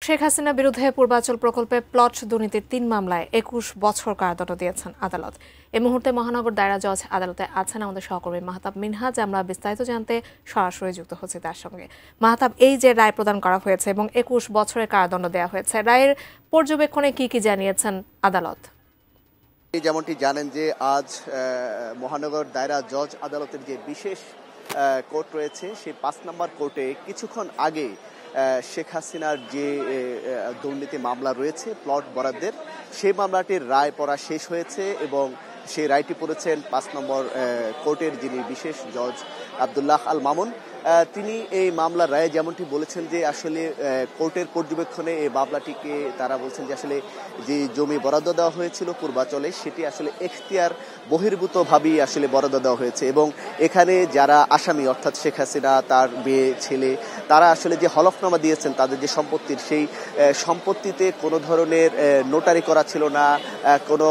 শেখ হাসিনা বিরুদ্ধে পূর্বাচল প্রকল্পে প্লট দুর্নীতির ৩ মামলায় ২১ বছর কারাদণ্ড দিয়েছেন আদালত। এই মুহূর্তে মহানগর দায়রা জজ আদালতে আছেন আমাদের সহকর্মী মাহতাব মিনহাজ। আমরা বিস্তারিত জানতে সরাসরি যুক্ত হচ্ছি তার সঙ্গে। মাহতাব, এই যে রায় প্রদান করা হয়েছে এবং ২১ বছরের কারাদণ্ড দেওয়া হয়েছে, রায়ের পর্যবেক্ষণে কি জানিয়েছেন আদালত? যেমনটি জানেন যে আজ মহানগর দায়রা জজ আদালতের যে বিশেষ কোর্ট রয়েছে সেই ৫ নম্বর কোর্টে কিছুক্ষণ আগে শেখ হাসিনার যে দুর্নীতি মামলা রয়েছে প্লট বরাদ্দের, সেই মামলাটির রায় পড়া শেষ হয়েছে এবং সেই রায়টি পড়েছেন ৫ নম্বর কোর্টের যিনি বিশেষ জজ আব্দুল্লাহ আল মামুন। তিনি এই মামলার রায়ে যেমনটি বলেছেন যে আসলে কোর্টের পর্যবেক্ষণে এই মামলাটিকে তারা বলছেন যে আসলে যে জমি বরাদ্দ দেওয়া হয়েছিল পূর্বাচলে সেটি আসলে এখতিয়ার বহির্ভূতভাবেই আসলে বরাদ্দ দেওয়া হয়েছে এবং এখানে যারা আসামি অর্থাৎ শেখ হাসিনা, তার মেয়ে, ছেলে, তারা আসলে যে হলফনামা দিয়েছেন তাদের যে সম্পত্তির, সেই সম্পত্তিতে কোনো ধরনের নোটারি করা ছিল না, কোনো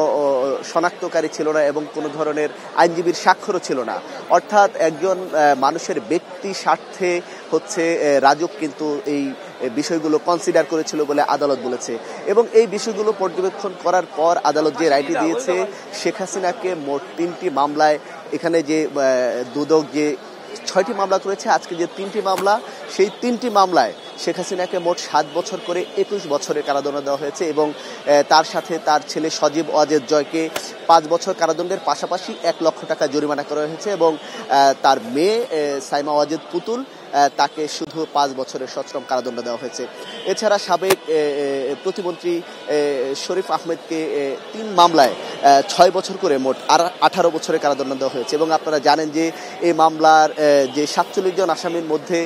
শনাক্তকারী ছিল না এবং কোনো ধরনের আইনজীবীর স্বাক্ষরও ছিল না। অর্থাৎ একজন মানুষের ব্যক্তি স্বার্থে রাজুক কিন্তু এই বিষয়গুলো কনসিডার করেছিল বলে আদালত বলেছে এবং এই বিষয়গুলো পর্যবেক্ষণ করার পর আদালত যে রায়টি দিয়েছে শেখ হাসিনাকে মোট ৩টি মামলায়, এখানে যে দুদক যে ৬টি মামলা করেছে, আজকে যে 3টি মামলা, সেই 3টি মামলায় শেখ হাসিনাকে মোট 7 বছর করে 21 বছরের কারাদণ্ড দেওয়া হয়েছে এবং তার সাথে তার ছেলে সজীব ওয়াজেদ জয়কে 5 বছর কারাদণ্ডের পাশাপাশি 1 লক্ষ টাকা জরিমানা করা হয়েছে এবং তার মেয়ে সাইমা ওয়াজেদ পুতুল, তাকে শুধু 5 বছরের সশ্রম কারাদণ্ড দেওয়া হয়েছে। এছাড়া সাবেক প্রতিমন্ত্রী শরীফ আহমেদকে 3 মামলায় 6 বছর করে মোট 18 বছরের কারাদণ্ড দেওয়া হয়েছে এবং আপনারা জানেন যে এই মামলার যে 47 জন আসামির মধ্যে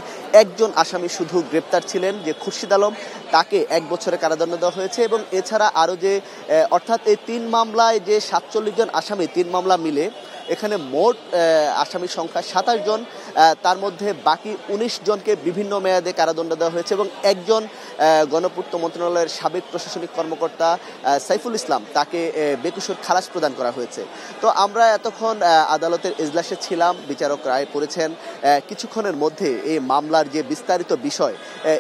একজন আসামি শুধু গ্রেপ্তার ছিলেন, যে খুরশিদ আলম, তাকে 1 বছরের কারাদণ্ড দেওয়া হয়েছে এবং এছাড়া আরও যে অর্থাৎ এই 3 মামলায় যে 47 জন আসামি, 3 মামলা মিলে এখানে মোট আসামির সংখ্যা 27 জন, তার মধ্যে বাকি 19 জনকে বিভিন্ন মেয়াদে কারাদণ্ড দেওয়া হয়েছে এবং একজন গণপূর্ত মন্ত্রণালয়ের সাবেক প্রশাসনিক কর্মকর্তা সাইফুল ইসলাম, তাকে বেকসুর খালাস প্রদান করা হয়েছে। তো আমরা এতক্ষণ আদালতের এজলাসে ছিলাম, বিচারক রায় করেছেন। কিছুক্ষণের মধ্যে এই মামলার যে বিস্তারিত বিষয়,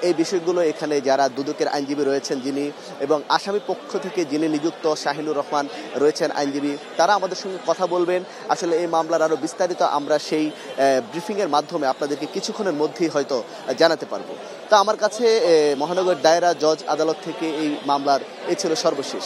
এই বিষয়গুলো এখানে যারা দুদকের আইনজীবী রয়েছেন যিনি এবং আসামি পক্ষ থেকে যিনি নিযুক্ত শাহিনুর রহমান রয়েছেন আইনজীবী, তারা আমাদের সঙ্গে কথা বলবেন। আসলে এই মামলার আরও বিস্তারিত আমরা সেই ব্রিফিংয়ের মাধ্যমে আপনাদেরকে কিছুক্ষণের মধ্যেই হয়তো জানাতে পারবো। তা আমার কাছে মহানগর দায়রা জজ আদালত থেকে এই মামলার এই ছিল সর্বশেষ।